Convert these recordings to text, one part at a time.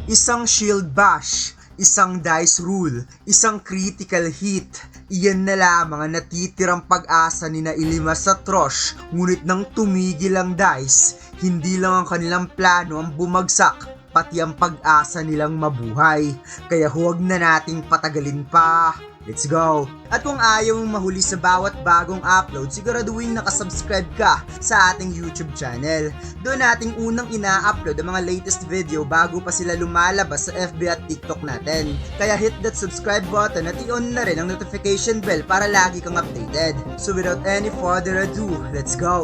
Isang shield bash, isang dice rule, isang critical hit. Iyan na lamang ang natitirang pag-asa ni na Ilimas sa Trosh, ngunit nang tumigil ang dice, hindi lang ang kanilang plano ang bumagsak, pati ang pag-asa nilang mabuhay. Kaya huwag na nating patagalin pa. Let's go! At kung ayaw mong mahuli sa bawat bagong upload, siguraduhin nakasubscribe ka sa ating YouTube channel. Doon nating unang ina-upload ang mga latest video bago pa sila lumalabas sa FB at TikTok natin. Kaya hit that subscribe button at i-on na rin ang notification bell para lagi kang updated. So without any further ado, let's go!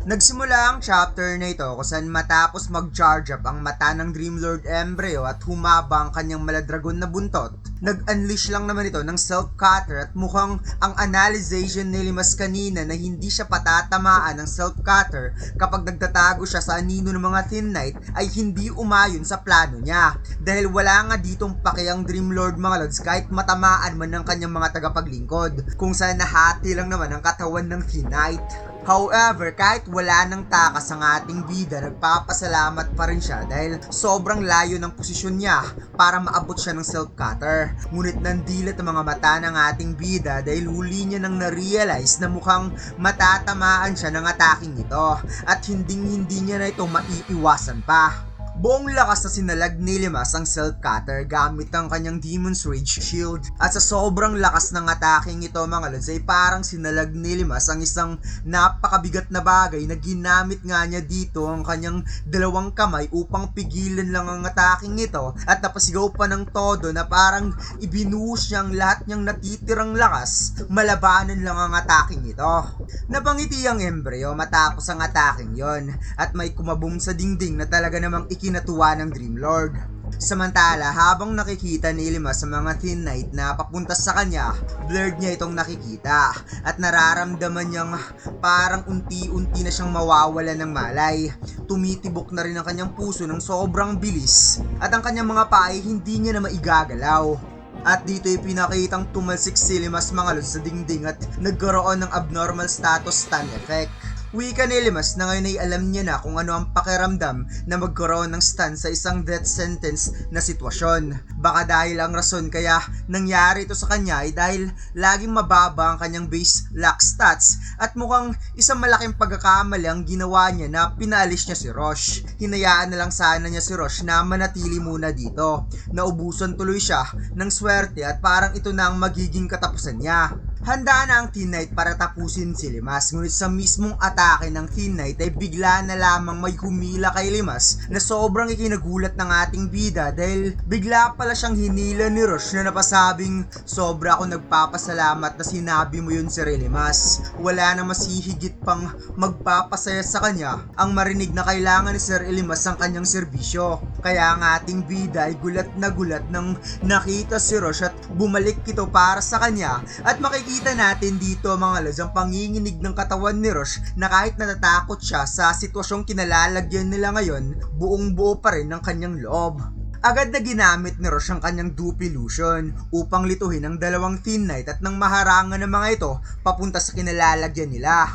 Nagsimula ang chapter na ito kung saan matapos mag-charge up ang mata ng Dreamlord Embryo at humaba ang kanyang maladragon na buntot, nag-unleash lang naman ito ng self-cutter at mukhang ang analyzation ni Limas kanina na hindi siya patatamaan ng self-cutter kapag nagtatago siya sa anino ng mga Thin Knight ay hindi umayon sa plano niya. Dahil wala nga ditong pakiang Dreamlord mga lods kahit matamaan man ng kanyang mga tagapaglingkod, kung saan nahati lang naman ang katawan ng Thin Knight. However, kahit wala nang takas ang ating bida, nagpapasalamat pa rin siya dahil sobrang layo ng posisyon niya para maabot siya ng self-cutter. Ngunit nandilat ang mga mata ng ating bida dahil huli niya nang na-realize na mukhang matatamaan siya ng ataking ito at hindi niya na ito maiiwasan pa. Buong lakas na sinalag ni Limas ang self-cutter gamit ang kanyang Demon's Rage Shield at sa sobrang lakas ng ataking ito mga lods ay parang sinalag ni Limas ang isang napakabigat na bagay na ginamit nga niya dito ang kanyang dalawang kamay upang pigilan lang ang ataking ito at napasigaw pa ng todo na parang ibinuhos niyang lahat niyang natitirang lakas malabanan lang ang ataking ito. Napangiti ang Embryo matapos ang ataking yon at may kumabong sa dingding na talaga namang ikinatuwa ng Dreamlord. Samantala, habang nakikita ni Limas sa mga Thin Knight na papunta sa kanya, blurred niya itong nakikita at nararamdaman niyang parang unti-unti na siyang mawawala ng malay. Tumitibok na rin ang kanyang puso ng sobrang bilis at ang kanyang mga paa ay hindi niya na maigagalaw. At dito ay pinakitang tumalsik si Limas mga lods sa dingding at nagkaroon ng abnormal status stun effect. Wika ni Limas na ngayon ay alam niya na kung ano ang pakiramdam na magkaroon ng stun sa isang death sentence na sitwasyon. Baka dahil ang rason kaya nangyari ito sa kanya ay dahil laging mababa ang kanyang base luck stats at mukhang isang malaking pagkakamali ang ginawa niya na pinaalis niya si Rosh. Hinayaan na lang sana niya si Rosh na manatili muna dito. Naubusan tuloy siya ng swerte at parang ito na ang magiging katapusan niya. Handa na ang Thin Knight para tapusin si Limas, ngunit sa mismong atake ng Thin Knight ay bigla na lamang may humila kay Limas na sobrang ikinagulat ng ating bida dahil bigla pala siyang hinila ni Rosh na napasabing sobra ako nagpapasalamat na sinabi mo yun Sir Limas. Wala na masihigit pang magpapasaya sa kanya ang marinig na kailangan ni Sir Limas ang kanyang serbisyo. Kaya ang ating bida ay gulat nang nakita si Rosh at bumalik ito para sa kanya at makikita natin dito mga lods ang panginginig ng katawan ni Rosh na kahit natatakot siya sa sitwasyong kinalalagyan nila ngayon, buong buo pa rin ang kanyang loob. Agad na ginamit ni Rosh ang kanyang dupe illusion upang lituhin ang dalawang Thin Knight at nang maharangan ng mga ito papunta sa kinalalagyan nila.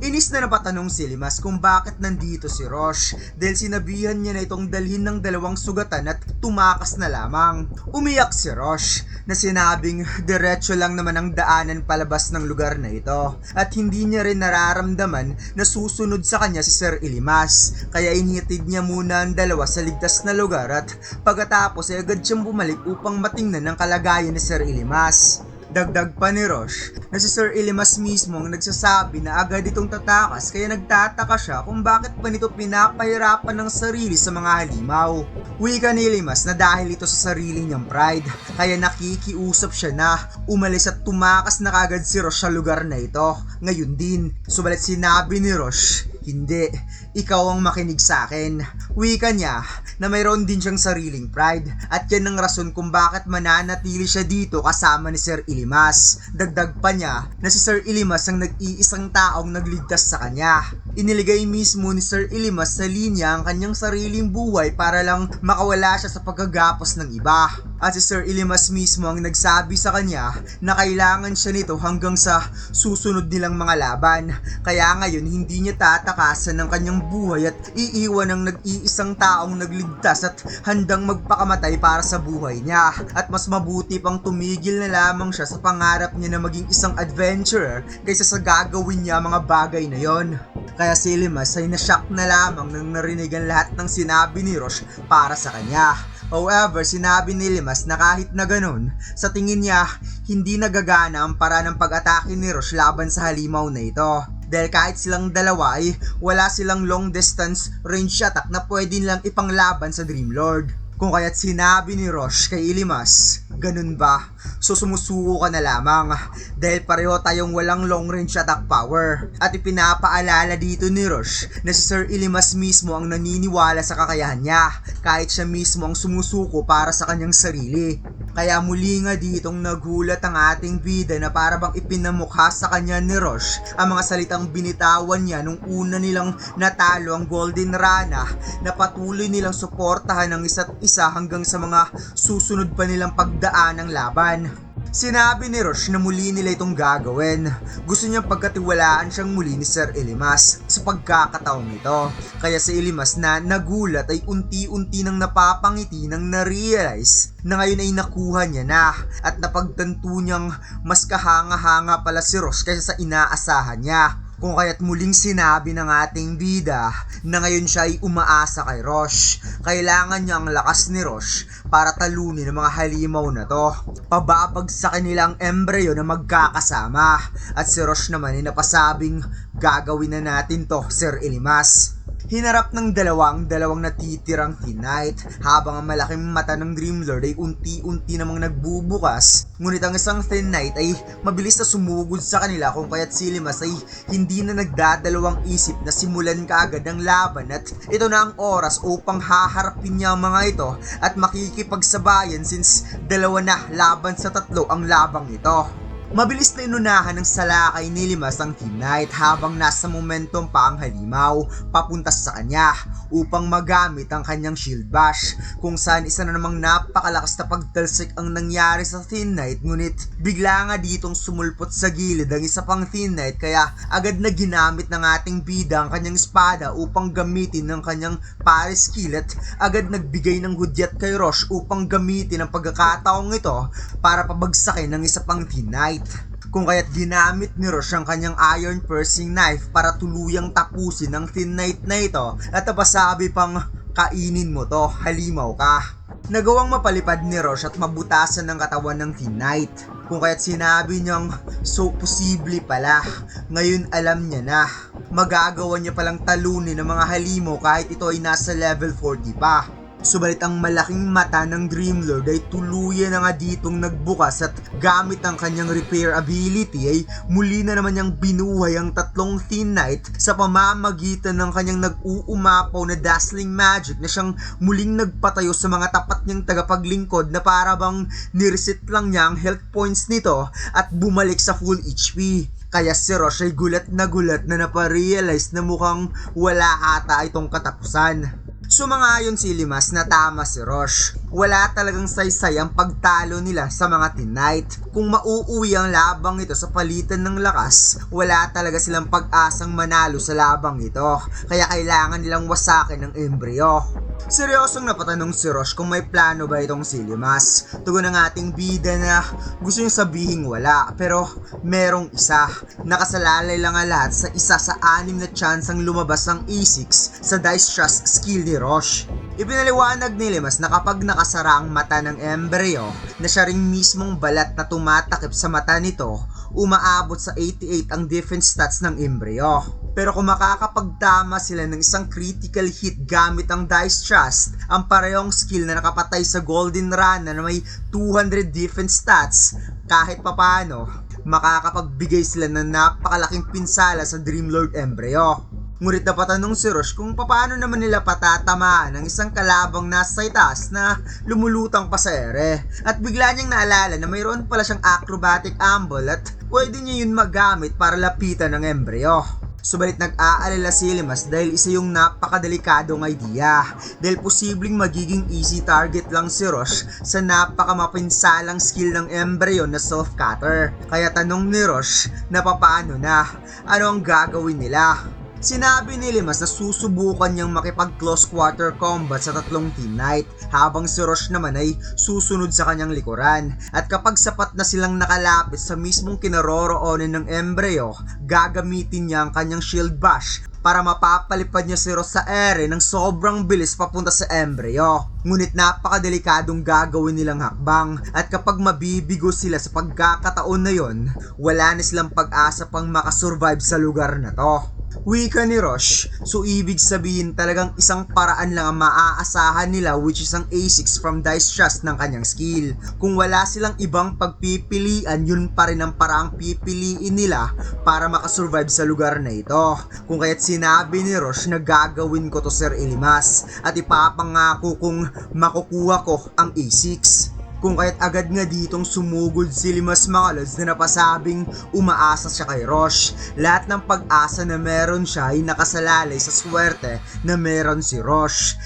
Inis na napatanong si Limas kung bakit nandito si Rosh dahil sinabihan niya na itong dalhin ng dalawang sugatan at tumakas na lamang. Umiyak si Rosh na sinabing diretso lang naman ang daanan palabas ng lugar na ito at hindi niya rin nararamdaman na susunod sa kanya si Sir Limas. Kaya initid niya muna ang dalawa sa ligtas na lugar at pagkatapos ay agad siyang bumalik upang matingnan ang kalagayan ni Sir Limas. Dagdag pa ni Rosh na si Sir Limas mismo ang nagsasabi na agad itong tatakas kaya nagtataka siya kung bakit pa nito pinapahirapan ng sarili sa mga halimaw. Wika ni Limas na dahil ito sa sarili niyang pride kaya nakikiusap siya na umalis at tumakas na kagad si Rosh sa lugar na ito. Ngayon din, subalit sinabi ni Rosh, hindi, ikaw ang makinig sa akin. Wika niya na mayroon din siyang sariling pride at yan ang rason kung bakit mananatili siya dito kasama ni Sir Limas. Dagdag pa niya na si Sir Limas ang nag-iisang taong nagligtas sa kanya. Iniligay mismo ni Sir Limas sa linya ang kanyang sariling buhay para lang makawala siya sa pagkagapos ng iba. At si Sir Limas mismo ang nagsabi sa kanya na kailangan siya nito hanggang sa susunod nilang mga laban. Kaya ngayon hindi niya tatakasan ng kanyang ng buhay at iiwan ng nag-iisang taong nagligtas at handang magpakamatay para sa buhay niya. At mas mabuti pang tumigil na lamang siya sa pangarap niya na maging isang adventurer kaysa sa gagawin niya mga bagay na yon. Kaya si Limas ay nashock na lamang nang narinig ang lahat ng sinabi ni Rosh para sa kanya. However, sinabi ni Limas na kahit na ganun, sa tingin niya, hindi nagagana ang paraan ng pag-atake ni Rosh laban sa halimaw na ito. Dahil kahit silang dalawa ay wala silang long distance range attack na pwede nilang ipanglaban sa Dreamlord. Kung kaya't sinabi ni Rosh kay Ilimas, ganun ba? So sumusuko ka na lamang dahil pareho tayong walang long range attack power. At ipinapaalala dito ni Rosh na si Sir Ilimas mismo ang naniniwala sa kakayahan niya kahit siya mismo ang sumusuko para sa kanyang sarili. Kaya muli nga ditong nagulat ang ating bida na para bang ipinamukha sa kanya ni Rosh ang mga salitang binitawan niya nung una nilang natalo ang Golden Rana na patuloy nilang suportahan ng isa't isa hanggang sa mga susunod pa nilang pagdaan ng laban. Sinabi ni Rosh na muli nila itong gagawin. Gusto niyang pagkatiwalaan siyang muli ni Sir Ilimas sa pagkakataong ito. Kaya si Ilimas na nagulat ay unti-unti nang napapangiti nang na-realize na ngayon ay nakuha niya na at napagtanto niyang mas kahanga-hanga pala si Rosh kaysa sa inaasahan niya. Kung kaya't muling sinabi ng ating bida na ngayon siya ay umaasa kay Rosh. Kailangan niya ang lakas ni Rosh para talunin ang mga halimaw na to. Pababagsakin nila ang embryo na magkakasama. At si Rosh naman ay napasabing gagawin na natin to, Sir Ilimas. Hinarap ng dalawang natitirang Thin Knight habang ang malaking mata ng Dreamlord ay unti-unti namang nagbubukas. Ngunit ang isang Thin Knight ay mabilis na sumugod sa kanila kung kaya't si Limas ay hindi na nagdadalawang isip na simulan kaagad ang laban at ito na ang oras upang haharapin niya ang mga ito at makikipagsabayan since dalawa na laban sa tatlo ang labang ito. Mabilis na inunahan ng salakay ni Limas ang Thin Knight habang nasa momentum pa ang halimaw papunta sa kanya upang magamit ang kanyang shield bash kung saan isa na namang napakalakas na pagtalsik ang nangyari sa Thin Knight ngunit bigla nga ditong sumulpot sa gilid ang isa pang Thin Knight kaya agad na ginamit ng ating bida ang kanyang espada upang gamitin ng kanyang parry skill at agad nagbigay ng hudyat kay Rosh upang gamitin ang pagkakataong ito para pabagsakin ng isa pang Thin Knight. Kung kaya't ginamit ni Rosh ang kanyang iron piercing knife para tuluyang tapusin ang Thin Knight na ito at napasabi pang kainin mo to, halimaw ka. Nagawang mapalipad ni Rosh at mabutasan ng katawan ng Thin Knight. Kung kaya't sinabi niyang so posible pala, ngayon alam niya na. Magagawa niya palang talunin ng mga halimaw kahit ito ay nasa level 40 pa. Subalit ang malaking mata ng Dreamlord ay tuluyan na nga ditong nagbukas at gamit ang kanyang repair ability ay muli na naman niyang binuhay ang tatlong Thin Knight sa pamamagitan ng kanyang nag-uumapaw na dazzling magic na siyang muling nagpatayo sa mga tapat niyang tagapaglingkod na para bang nireset lang niya ang health points nito at bumalik sa full HP. Kaya si Rosh ay gulat na naparealize na mukhang wala ata itong katapusan. Sumangayon si Limas na tama si Rosh. Wala talagang saysay ang pagtalo nila sa mga Thin Knight. Kung mauuwi ang labang ito sa palitan ng lakas, wala talaga silang pag-asang manalo sa labang ito. Kaya kailangan nilang wasakin ng embryo. Seryosong napatanong si Rosh kung may plano ba itong si Limas. Tugon ng ating bida na gusto niyang sabihing wala, pero merong isa. Nakasalalay lang ang lahat sa isa sa 6 na tsansang lumabas ang E6 sa Dice Trust skill ni Rosh. Ipinaliwanag ni Limas na kapag nakasara ang mata ng embryo, na siya ring mismong balat na tumatakip sa mata nito, umaabot sa 88 ang defense stats ng embryo. Pero kung makakapagtama sila ng isang critical hit gamit ang Dice Trust, ang parehong skill na nakapatay sa Golden Rana na may 200 defense stats, kahit papano, makakapagbigay sila ng napakalaking pinsala sa Dreamlord embryo. Ngunit napatanong si Rosh kung paano naman nila patatamaan ang isang kalabang nasa itaas na lumulutang pa sa ere. At bigla niyang naalala na mayroon pala siyang acrobatic amble at pwede niya yun magamit para lapitan ng embryo. Subalit nag-aalala si Limas dahil isa yung napakadelikadong idea dahil posibleng magiging easy target lang si Rosh sa napakamapinsalang skill ng embryo na self-cutter. Kaya tanong ni Rosh na papaano na, ano ang gagawin nila? Sinabi ni Limas na susubukan niyang makipag close quarter combat sa tatlong Team Knight habang si Rosh naman ay susunod sa kanyang likuran. At kapag sapat na silang nakalapit sa mismong kinaroroonan ng Embryo, gagamitin niya ang kanyang shield bash para mapapalipad niya si Rosh sa ere ng sobrang bilis papunta sa Embryo. Ngunit napakadelikadong gagawin nilang hakbang at kapag mabibigo sila sa pagkakataon na yon, wala na silang pag-asa pang makasurvive sa lugar na to. Wika ni Rosh, so ibig sabihin talagang isang paraan lang ang maaasahan nila, which is ang A6 from Dice Trust ng kanyang skill. Kung wala silang ibang pagpipilian, yun pa rin ang paraang pipiliin nila para makasurvive sa lugar na ito. Kung kaya't sinabi ni Rosh na gagawin ko to Sir Ilimas at ipapangako kung makukuha ko ang A6. Kung kaya't agad nga ditong sumugod si Limas mga lods na napasabing umaasa siya kay Rosh. Lahat ng pag-asa na meron siya ay nakasalalay sa swerte na meron si Rosh.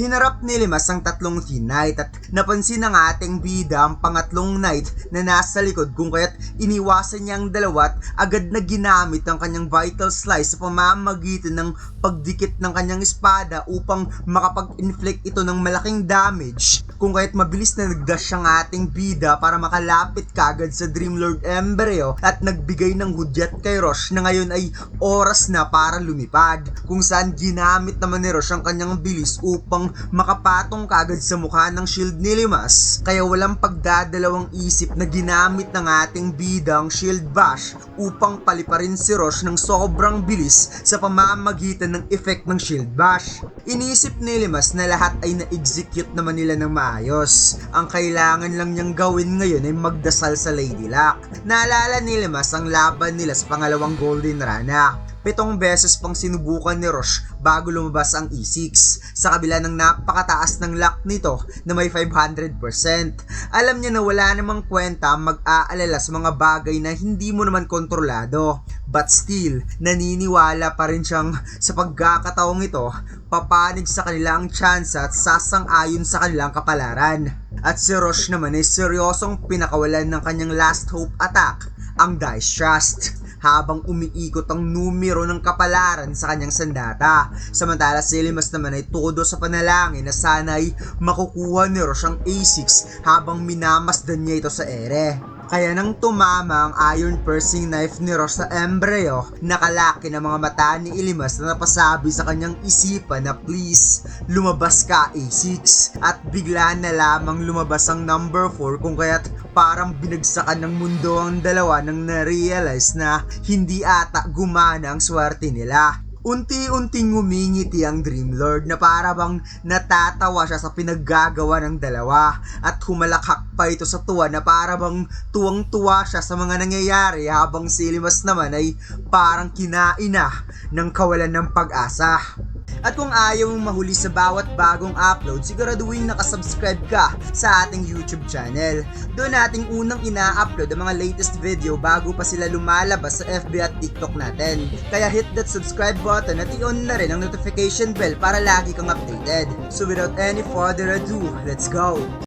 Hinarap ni Limas ang tatlong Team Knight at napansin ng ating bida ang pangatlong Knight na nasa likod, kung kaya't iniwasan niya ang dalawa at agad na ginamit ang kanyang Vital Slice sa pamamagitan ng pagdikit ng kanyang espada upang makapag-inflict ito ng malaking damage. Kung kaya't mabilis na nagdash ang ating bida para makalapit kagad sa Dreamlord Embryo at nagbigay ng hudyat kay Rosh na ngayon ay oras na para lumipad, kung saan ginamit naman ni Rosh ang kanyang bilis upang makapatong kagad sa mukha ng shield ni Limas. Kaya walang pagdadalawang isip na ginamit ng ating bida ang shield bash upang paliparin si Rosh ng sobrang bilis sa pamamagitan ng effect ng shield bash. Inisip ni Limas na lahat ay na-execute naman nila ng maayos. Ang kailangan lang niyang gawin ngayon ay magdasal sa Lady Luck. Naalala ni Limas ang laban nila sa pangalawang Golden Rana. 7 beses pang sinubukan ni Rosh bago lumabas ang E6 sa kabila ng napakataas ng luck nito na may 500%. Alam niya na wala namang kwenta mag-aalala sa mga bagay na hindi mo naman kontrolado, but still naniniwala pa rin siyang sa pagkakataong ito papanig sa kanilang chance at sasang-ayon sa kanilang kapalaran. At si Rosh naman ay seryosong pinakawalan ng kanyang last hope attack, ang Dice Trust, habang umiikot ang numero ng kapalaran sa kanyang sandata. Samantala si Limas naman ay todo sa panalangin na sana ay makukuha ni Rosh ang A6 habang minamasdan niya ito sa ere. Kaya nang tumama ang iron piercing knife ni Rosh sa Embryo, nakalaki ng mga mata ni Ilimas na napasabi sa kanyang isipan na please, lumabas ka A6. At bigla na lamang lumabas ang number 4, kung kaya't parang binagsakan ng mundo ang dalawa nang na-realize na hindi ata gumana ang swerte nila. Unti-unting ngumingiti ang Dreamlord na para bang natatawa siya sa pinaggagawa ng dalawa at humalakhak pa ito sa tuwa na para bang tuwang-tuwa siya sa mga nangyayari, habang si Limas naman ay parang kinain na ng kawalan ng pag-asa. At kung ayaw mong mahuli sa bawat bagong upload, siguraduhin nakasubscribe ka sa ating YouTube channel. Doon nating unang ina-upload ang mga latest video bago pa sila lumalabas sa FB at TikTok natin. Kaya hit that subscribe button at i-on na rin ang notification bell para lagi kang updated. So without any further ado, let's go!